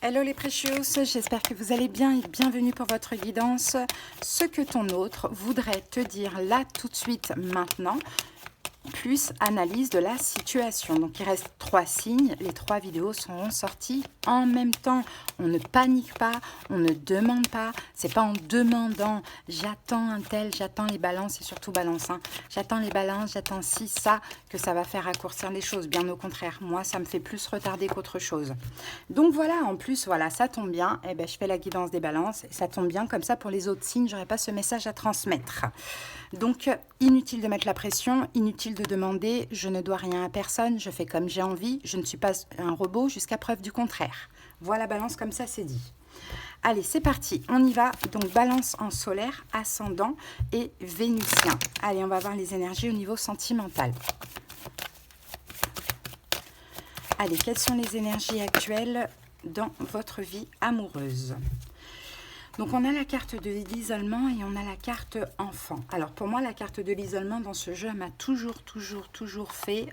Hello les précieuses, j'espère que vous allez bien et bienvenue pour votre guidance. Ce que ton autre voudrait te dire là tout de suite maintenant, plus analyse de la situation. Donc il reste 3 signes, les 3 vidéos seront sorties en même temps. On ne panique pas, on ne demande pas, c'est pas en demandant j'attends un tel, j'attends les balances et surtout balance, hein. J'attends les balances, j'attends ci, ça, que ça va faire raccourcir les choses. Bien au contraire, moi ça me fait plus retarder qu'autre chose. Donc voilà, en plus, voilà, ça tombe bien, et ben, je fais la guidance des balances et ça tombe bien, comme ça pour les autres signes, j'aurai pas ce message à transmettre. Donc, inutile de mettre la pression, inutile de demander, je ne dois rien à personne, je fais comme j'ai envie, je ne suis pas un robot jusqu'à preuve du contraire. Voilà, balance, comme ça c'est dit. Allez, c'est parti, on y va. Donc, balance en solaire, ascendant et vénitien. Allez, on va voir les énergies au niveau sentimental. Allez, quelles sont les énergies actuelles dans votre vie amoureuse? Donc, on a la carte de l'isolement et on a la carte enfant. Alors, pour moi, la carte de l'isolement dans ce jeu m'a toujours fait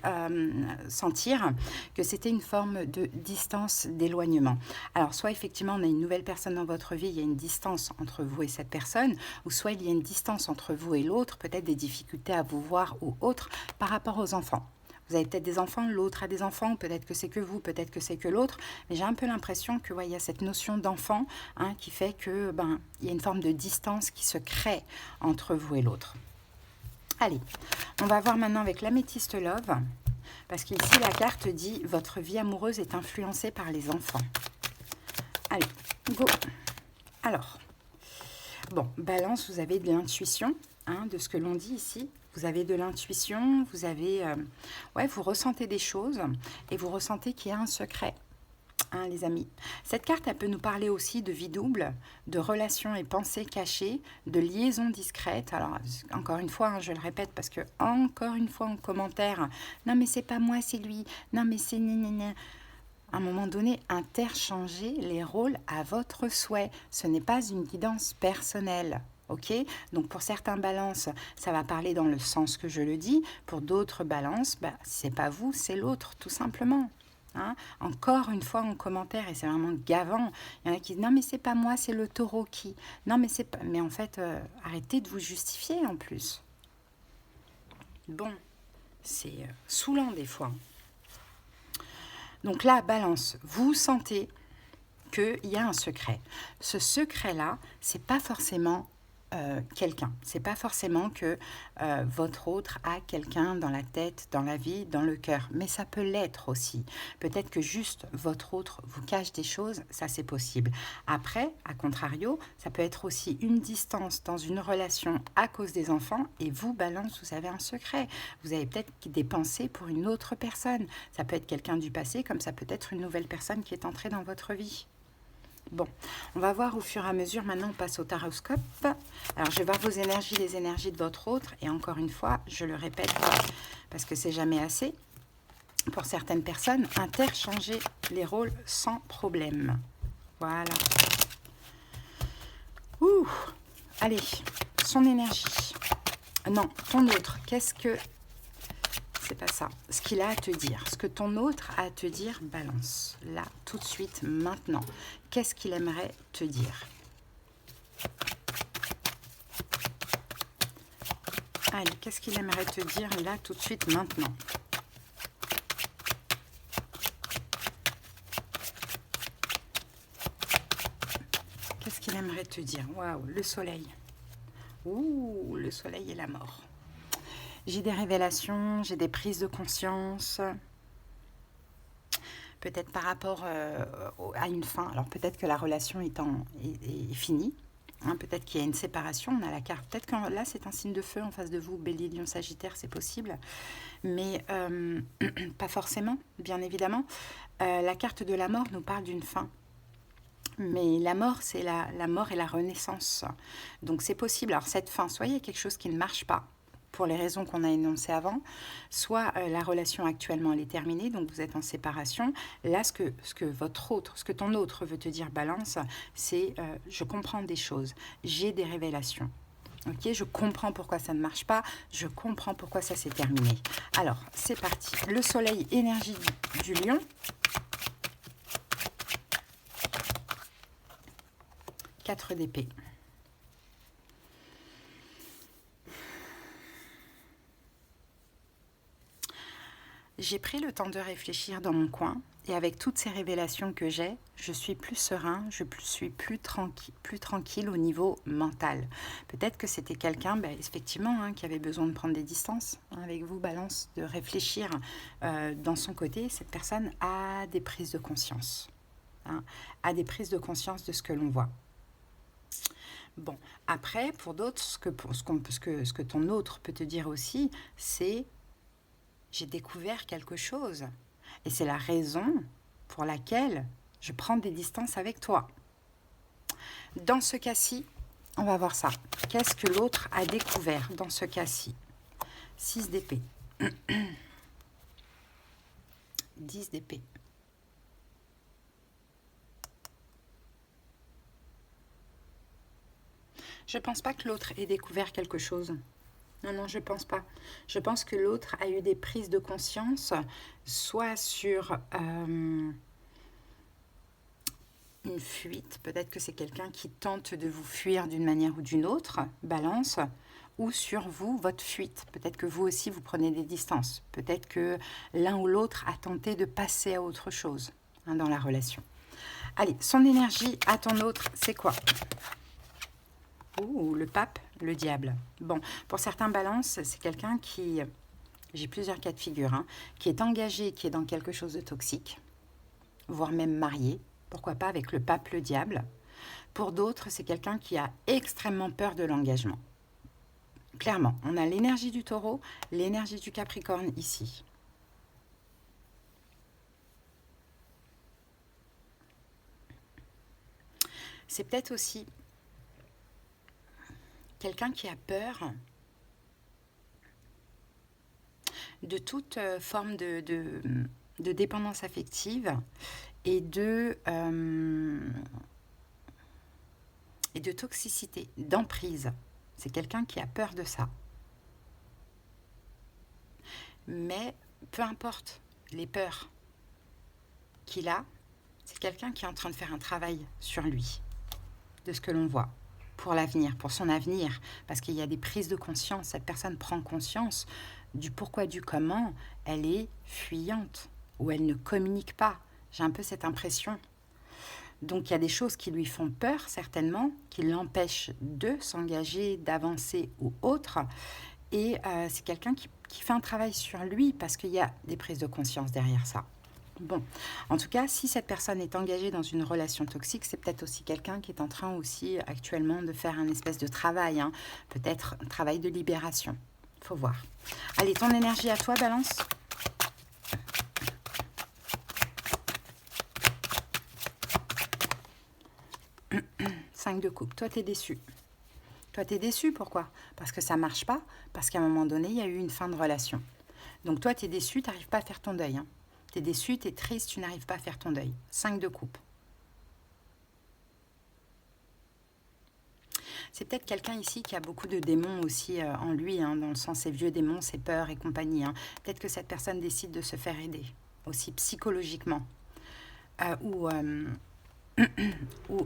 sentir que c'était une forme de distance, d'éloignement. Alors, soit effectivement, on a une nouvelle personne dans votre vie, il y a une distance entre vous et cette personne, ou soit il y a une distance entre vous et l'autre, peut-être des difficultés à vous voir ou autres par rapport aux enfants. Vous avez peut-être des enfants, l'autre a des enfants, peut-être que c'est que vous, peut-être que c'est que l'autre, mais j'ai un peu l'impression que il y a cette notion d'enfant qui fait que il y a une forme de distance qui se crée entre vous et l'autre. Allez, on va voir maintenant avec l'améthyste love, parce qu'ici la carte dit votre vie amoureuse est influencée par les enfants. Allez, go. Alors, bon, balance, vous avez de l'intuition, de ce que l'on dit ici. Vous avez de l'intuition, vous avez, vous ressentez des choses et vous ressentez qu'il y a un secret, les amis. Cette carte, elle peut nous parler aussi de vie double, de relations et pensées cachées, de liaisons discrètes. Alors, encore une fois, je le répète parce que, encore une fois, en commentaire, non mais c'est pas moi, c'est lui, non mais c'est nénéné. À un moment donné, interchangez les rôles à votre souhait. Ce n'est pas une guidance personnelle. Ok, donc pour certains balances, ça va parler dans le sens que je le dis. Pour d'autres balances, c'est pas vous, c'est l'autre, tout simplement. Encore une fois en commentaire, et c'est vraiment gavant, il y en a qui disent non mais c'est pas moi, c'est le taureau qui. Non mais c'est pas. Mais en fait, arrêtez de vous justifier en plus. Bon, c'est saoulant des fois. Donc là, balance, vous sentez qu'il y a un secret. Ce secret-là, c'est pas forcément quelqu'un. C'est pas forcément que votre autre a quelqu'un dans la tête, dans la vie, dans le cœur. Mais ça peut l'être aussi. Peut-être que juste votre autre vous cache des choses, ça c'est possible. Après, à contrario, ça peut être aussi une distance dans une relation à cause des enfants et vous, balance, vous avez un secret. Vous avez peut-être des pensées pour une autre personne. Ça peut être quelqu'un du passé, comme ça peut être une nouvelle personne qui est entrée dans votre vie. Bon, on va voir au fur et à mesure. Maintenant, on passe au taroscope. Alors, je vais voir vos énergies, les énergies de votre autre. Et encore une fois, je le répète parce que c'est jamais assez. Pour certaines personnes, interchanger les rôles sans problème. Voilà. Ouh, allez, son énergie. Non, ton autre, qu'est-ce que... C'est pas ça. Ce qu'il a à te dire, ce que ton autre a à te dire, balance. Là, tout de suite, maintenant. Qu'est-ce qu'il aimerait te dire? Allez, qu'est-ce qu'il aimerait te dire là, tout de suite, maintenant? Qu'est-ce qu'il aimerait te dire? Waouh, le soleil. Ouh, le soleil et la mort. J'ai des révélations, j'ai des prises de conscience. Peut-être par rapport à une fin. Alors peut-être que la relation est finie. Peut-être qu'il y a une séparation. On a la carte. Peut-être que là, c'est un signe de feu en face de vous. Bélier, Lion, Sagittaire, c'est possible. Mais pas forcément, bien évidemment. La carte de la mort nous parle d'une fin. Mais la mort, c'est la mort et la renaissance. Donc c'est possible. Alors cette fin, soit il y a quelque chose qui ne marche pas, pour les raisons qu'on a énoncées avant, soit la relation actuellement elle est terminée, donc vous êtes en séparation. Là, ce que ton autre veut te dire, balance, c'est je comprends des choses, j'ai des révélations. Ok, je comprends pourquoi ça ne marche pas, je comprends pourquoi ça s'est terminé. Alors, c'est parti. Le soleil, énergie du lion. 4 d'épée. J'ai pris le temps de réfléchir dans mon coin et avec toutes ces révélations que j'ai, je suis plus serein, je suis plus tranquille au niveau mental. Peut-être que c'était quelqu'un, effectivement, hein, qui avait besoin de prendre des distances avec vous, Balance, de réfléchir dans son côté. Cette personne a des prises de conscience, hein, a des prises de conscience de ce que l'on voit. Bon, après, pour d'autres, ce que ton autre peut te dire aussi, c'est j'ai découvert quelque chose. Et c'est la raison pour laquelle je prends des distances avec toi. Dans ce cas-ci, on va voir ça. Qu'est-ce que l'autre a découvert dans ce cas-ci? 6 d'épée. 10 d'épée. Je ne pense pas que l'autre ait découvert quelque chose. Non, non, je ne pense pas. Je pense que l'autre a eu des prises de conscience, soit sur une fuite. Peut-être que c'est quelqu'un qui tente de vous fuir d'une manière ou d'une autre, Balance, ou sur vous, votre fuite. Peut-être que vous aussi, vous prenez des distances. Peut-être que l'un ou l'autre a tenté de passer à autre chose, hein, dans la relation. Allez, son énergie à ton autre, c'est quoi? Ouh, le pape, le diable. Bon, pour certains balances, c'est quelqu'un qui, j'ai plusieurs cas de figure, hein, qui est engagé, qui est dans quelque chose de toxique, voire même marié, pourquoi pas avec le pape, le diable. Pour d'autres, c'est quelqu'un qui a extrêmement peur de l'engagement. Clairement, on a l'énergie du taureau, l'énergie du capricorne ici. C'est peut-être aussi quelqu'un qui a peur de toute forme de dépendance affective et de toxicité, d'emprise. C'est quelqu'un qui a peur de ça. Mais peu importe les peurs qu'il a, c'est quelqu'un qui est en train de faire un travail sur lui, de ce que l'on voit. Pour l'avenir, pour son avenir, parce qu'il y a des prises de conscience, cette personne prend conscience du pourquoi, du comment, elle est fuyante, ou elle ne communique pas. J'ai un peu cette impression. Donc il y a des choses qui lui font peur, certainement, qui l'empêchent de s'engager, d'avancer ou autre, et c'est quelqu'un qui fait un travail sur lui, parce qu'il y a des prises de conscience derrière ça. Bon, en tout cas, si cette personne est engagée dans une relation toxique, c'est peut-être aussi quelqu'un qui est en train aussi actuellement de faire un espèce de travail, hein, peut-être un travail de libération. Il faut voir. Allez, ton énergie à toi, Balance. Cinq de coupe. Toi, tu es déçu. Toi, tu es déçu, pourquoi? Parce que ça ne marche pas, parce qu'à un moment donné, il y a eu une fin de relation. Donc toi, tu es déçu, tu n'arrives pas à faire ton deuil, hein. Tu es déçu, tu es triste, tu n'arrives pas à faire ton deuil. 5 de coupe. C'est peut-être quelqu'un ici qui a beaucoup de démons aussi en lui, hein, dans le sens ses vieux démons, ses peurs et compagnie. Hein. Peut-être que cette personne décide de se faire aider, aussi psychologiquement ou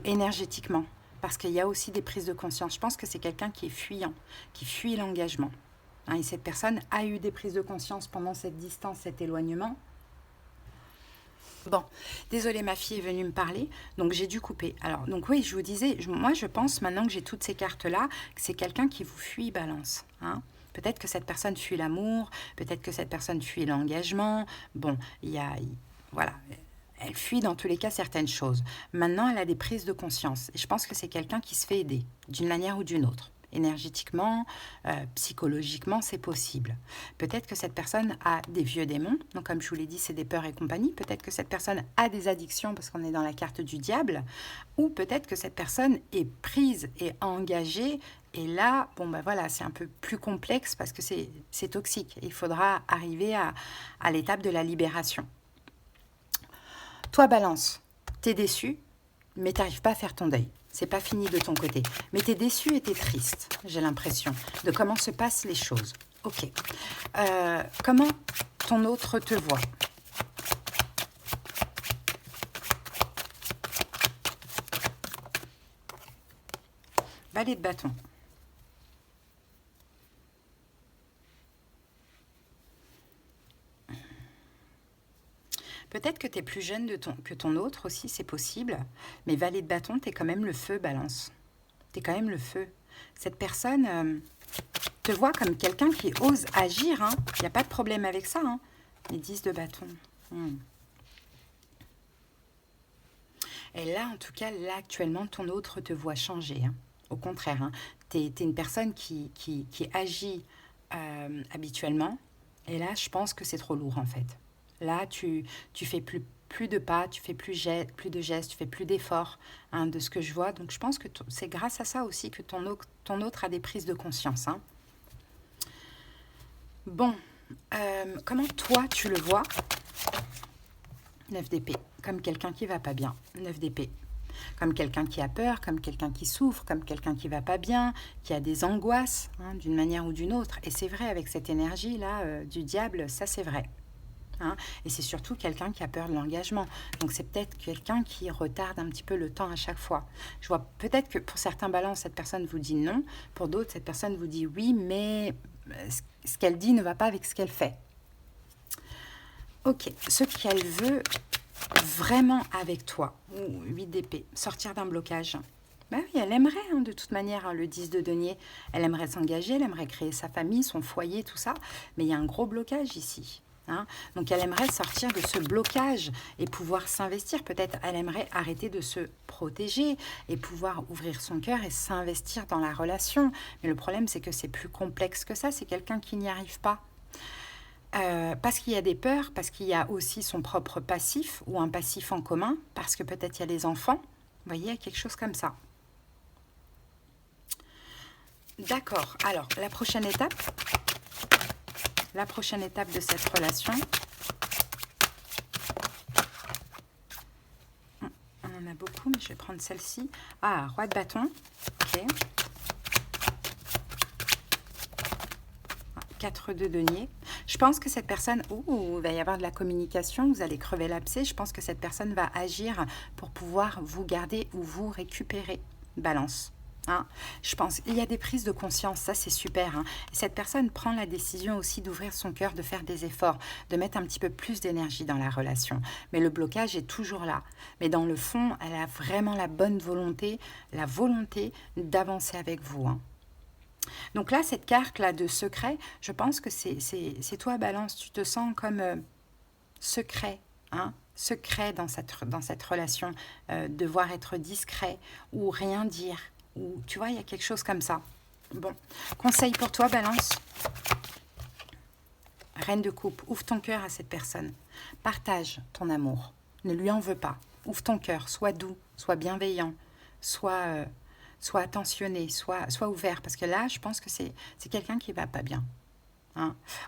énergétiquement. Parce qu'il y a aussi des prises de conscience. Je pense que c'est quelqu'un qui est fuyant, qui fuit l'engagement. Hein, et cette personne a eu des prises de conscience pendant cette distance, cet éloignement. Bon, désolée, ma fille est venue me parler, donc j'ai dû couper. Alors, donc oui, je vous disais, moi je pense maintenant que j'ai toutes ces cartes-là, que c'est quelqu'un qui vous fuit, Balance. Hein. Peut-être que cette personne fuit l'amour, peut-être que cette personne fuit l'engagement. Bon, voilà, elle fuit dans tous les cas certaines choses. Maintenant, elle a des prises de conscience. Et je pense que c'est quelqu'un qui se fait aider, d'une manière ou d'une autre. Énergétiquement, psychologiquement, c'est possible. Peut-être que cette personne a des vieux démons, donc comme je vous l'ai dit, c'est des peurs et compagnie. Peut-être que cette personne a des addictions parce qu'on est dans la carte du diable, ou peut-être que cette personne est prise et engagée, et là, bon ben voilà, c'est un peu plus complexe parce que c'est toxique. Il faudra arriver à l'étape de la libération. Toi, Balance, t'es déçu, mais t'arrives pas à faire ton deuil. C'est pas fini de ton côté. Mais t'es déçu et t'es triste, j'ai l'impression, de comment se passent les choses. Ok. Comment ton autre te voit? Valet de bâton. Peut-être que tu es plus jeune que ton autre aussi, c'est possible. Mais valet de bâton, tu es quand même le feu, balance. Tu es quand même le feu. Cette personne te voit comme quelqu'un qui ose agir. Il n'y a pas de problème avec ça. Les 10 de bâton. Et là, en tout cas, là, actuellement, ton autre te voit changer. Au contraire, tu es une personne qui agit habituellement. Et là, je pense que c'est trop lourd, en fait. Là, tu fais plus de pas, tu fais plus de gestes, tu fais plus d'efforts de ce que je vois. Donc, je pense que c'est grâce à ça aussi que ton autre a des prises de conscience. Bon, comment toi, tu le vois? 9 d'épée, comme quelqu'un qui va pas bien. 9 d'épée, comme quelqu'un qui a peur, comme quelqu'un qui souffre, comme quelqu'un qui va pas bien, qui a des angoisses, d'une manière ou d'une autre. Et c'est vrai, avec cette énergie-là du diable, ça c'est vrai. Et c'est surtout quelqu'un qui a peur de l'engagement. Donc c'est peut-être quelqu'un qui retarde un petit peu le temps à chaque fois. Je vois peut-être que pour certains balances, cette personne vous dit non. Pour d'autres, cette personne vous dit oui, mais ce qu'elle dit ne va pas avec ce qu'elle fait. Ok, ce qu'elle veut vraiment avec toi, 8 d'épée, sortir d'un blocage. Ben oui, elle aimerait de toute manière, le 10 de denier. Elle aimerait s'engager, elle aimerait créer sa famille, son foyer, tout ça. Mais il y a un gros blocage ici. Donc elle aimerait sortir de ce blocage et pouvoir s'investir. Peut-être elle aimerait arrêter de se protéger et pouvoir ouvrir son cœur et s'investir dans la relation. Mais le problème, c'est que c'est plus complexe que ça. C'est quelqu'un qui n'y arrive pas. Parce qu'il y a des peurs, parce qu'il y a aussi son propre passif ou un passif en commun, parce que peut-être il y a les enfants. Vous voyez, il y a quelque chose comme ça. D'accord. Alors, la prochaine étape de cette relation, on en a beaucoup, mais je vais prendre celle-ci. Ah, roi de bâton. Ok. 4 de denier. Je pense que cette personne, il va y avoir de la communication, vous allez crever l'abcès. Je pense que cette personne va agir pour pouvoir vous garder ou vous récupérer. Balance. Je pense qu'il y a des prises de conscience, ça c'est super. Et cette personne prend la décision aussi d'ouvrir son cœur, de faire des efforts, de mettre un petit peu plus d'énergie dans la relation. Mais le blocage est toujours là. Mais dans le fond, elle a vraiment la bonne volonté, d'avancer avec vous. Donc là, cette carte-là de secret, je pense que c'est toi, Balance, tu te sens comme secret, secret dans cette relation, devoir être discret ou rien dire. Ou tu vois, il y a quelque chose comme ça. Bon, conseil pour toi, Balance. Reine de coupe, ouvre ton cœur à cette personne. Partage ton amour. Ne lui en veux pas. Ouvre ton cœur, sois doux, sois bienveillant, sois attentionné, sois ouvert. Parce que là, je pense que c'est quelqu'un qui va pas bien.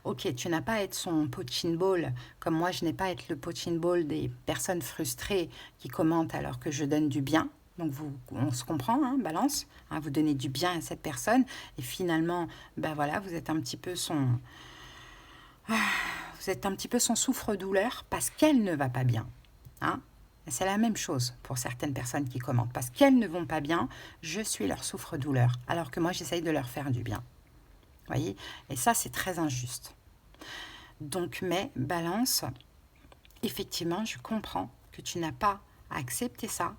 Ok, tu n'as pas à être son punching ball, comme moi, je n'ai pas à être le punching ball des personnes frustrées qui commentent alors que je donne du bien. Donc, on se comprend, Balance. Vous donnez du bien à cette personne. Et finalement, voilà, vous êtes un petit peu son souffre-douleur parce qu'elle ne va pas bien. C'est la même chose pour certaines personnes qui commentent. Parce qu'elles ne vont pas bien, je suis leur souffre-douleur. Alors que moi, j'essaye de leur faire du bien. Vous voyez? Et ça, c'est très injuste. Donc, mais, Balance, effectivement, je comprends que tu n'as pas à accepter ça.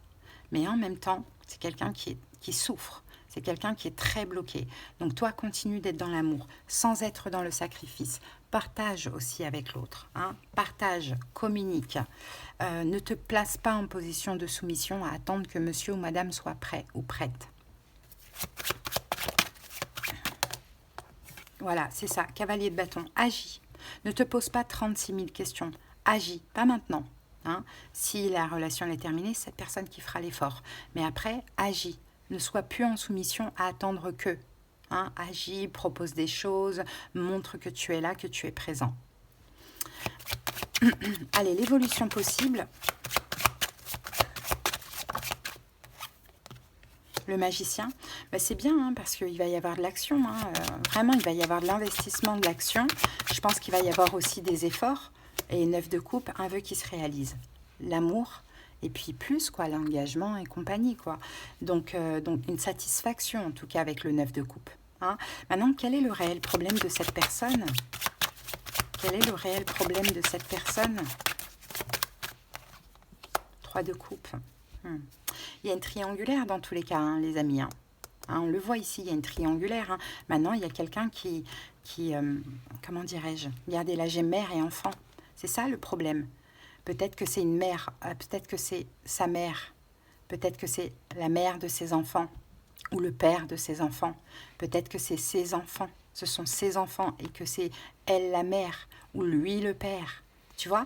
Mais en même temps, c'est quelqu'un qui souffre. C'est quelqu'un qui est très bloqué. Donc toi, continue d'être dans l'amour, sans être dans le sacrifice. Partage aussi avec l'autre. Partage, communique. Ne te place pas en position de soumission à attendre que monsieur ou madame soit prêt ou prête. Voilà, c'est ça. Cavalier de bâton, agis. Ne te pose pas 36 000 questions. Agis, pas maintenant. Si la relation est terminée, c'est cette personne qui fera l'effort. Mais après, agis. Ne sois plus en soumission à attendre que. Agis, propose des choses, montre que tu es là, que tu es présent. Allez, l'évolution possible. Le magicien, c'est bien parce qu'il va y avoir de l'action. Vraiment, il va y avoir de l'investissement, de l'action. Je pense qu'il va y avoir aussi des efforts. Et 9 de coupe, un vœu qui se réalise. L'amour Et puis plus, quoi, l'engagement et compagnie, quoi. Donc une satisfaction, en tout cas, avec le 9 de coupe. Hein. Maintenant, quel est le réel problème de cette personne? Quel est le réel problème de cette personne? 3 de coupe. Il y a une triangulaire dans tous les cas, hein, les amis. Hein. Hein, on le voit ici, il y a une triangulaire. Hein. Maintenant, il y a quelqu'un qui comment dirais-je, regardez là, j'ai mère et enfant. C'est ça le problème. Peut-être que c'est une mère, peut-être que c'est sa mère, peut-être que c'est la mère de ses enfants ou le père de ses enfants. Peut-être que c'est ses enfants, ce sont ses enfants et que c'est elle la mère ou lui le père. Tu vois,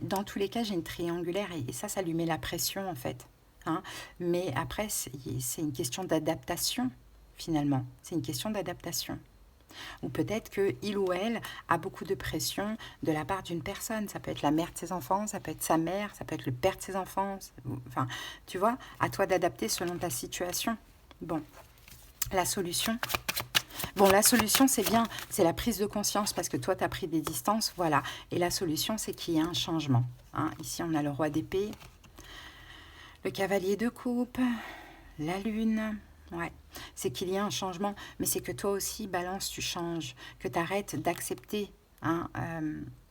dans tous les cas, j'ai une triangulaire et ça lui met la pression en fait. Hein. Mais après, c'est une question d'adaptation finalement. C'est une question d'adaptation. Ou peut-être qu'il ou elle a beaucoup de pression de la part d'une personne. Ça peut être la mère de ses enfants, ça peut être sa mère, ça peut être le père de ses enfants. Enfin, tu vois, à toi d'adapter selon ta situation. Bon, la solution. Bon, la solution, c'est bien, c'est la prise de conscience parce que toi, tu as pris des distances, voilà. Et la solution, c'est qu'il y a un changement. Hein. Ici, on a le roi d'épée, le cavalier de coupe, la lune. Ouais, c'est qu'il y a un changement, mais c'est que toi aussi, Balance, tu changes, que tu arrêtes d'accepter hein,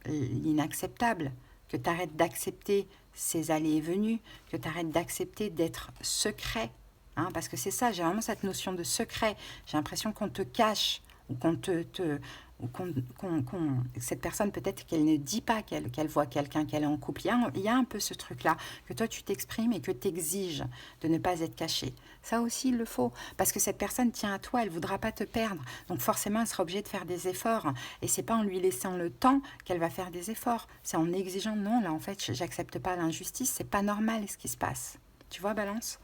l'inacceptable, que tu arrêtes d'accepter ces allées et venues, que tu arrêtes d'accepter d'être secret, hein, parce que c'est ça, j'ai vraiment cette notion de secret, j'ai l'impression qu'on te cache, ou qu'on ou cette personne peut-être qu'elle ne dit pas qu'elle voit quelqu'un, qu'elle est en couple. Il y a un peu ce truc-là, que toi tu t'exprimes et que tu exiges de ne pas être caché. Ça aussi, il le faut, parce que cette personne tient à toi, elle ne voudra pas te perdre. Donc forcément, elle sera obligée de faire des efforts. Et c'est pas en lui laissant le temps qu'elle va faire des efforts. C'est en exigeant, non, là en fait, j'accepte pas l'injustice, c'est pas normal ce qui se passe. Tu vois, Balance?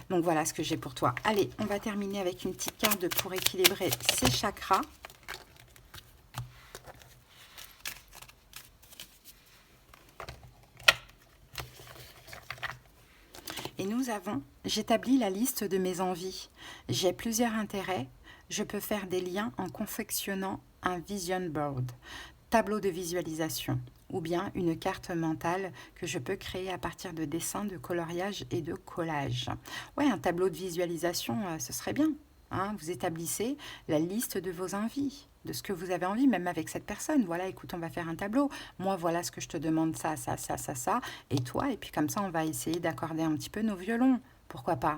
Donc voilà ce que j'ai pour toi. Allez, on va terminer avec une petite carte pour équilibrer ses chakras. Et nous avons, j'établis la liste de mes envies. J'ai plusieurs intérêts. Je peux faire des liens en confectionnant un vision board, tableau de visualisation, ou bien une carte mentale que je peux créer à partir de dessins, de coloriage et de collage. Ouais, un tableau de visualisation, ce serait bien. Hein, vous établissez la liste de vos envies, de ce que vous avez envie, même avec cette personne. Voilà, écoute, on va faire un tableau. Moi, voilà ce que je te demande, ça, ça, ça, ça, ça. Et toi, et puis comme ça, on va essayer d'accorder un petit peu nos violons. Pourquoi pas?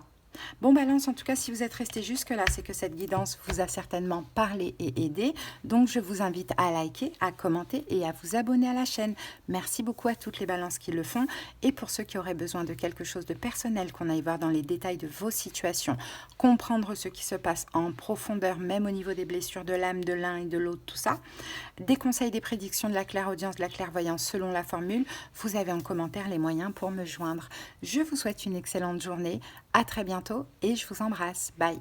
Bon, Balance, en tout cas, si vous êtes resté jusque-là, c'est que cette guidance vous a certainement parlé et aidé. Donc, je vous invite à liker, à commenter et à vous abonner à la chaîne. Merci beaucoup à toutes les balances qui le font. Et pour ceux qui auraient besoin de quelque chose de personnel, qu'on aille voir dans les détails de vos situations, comprendre ce qui se passe en profondeur, même au niveau des blessures de l'âme, de l'un et de l'autre, tout ça, des conseils, des prédictions, de la clairaudience, de la clairvoyance selon la formule, vous avez en commentaire les moyens pour me joindre. Je vous souhaite une excellente journée. À très bientôt et je vous embrasse. Bye.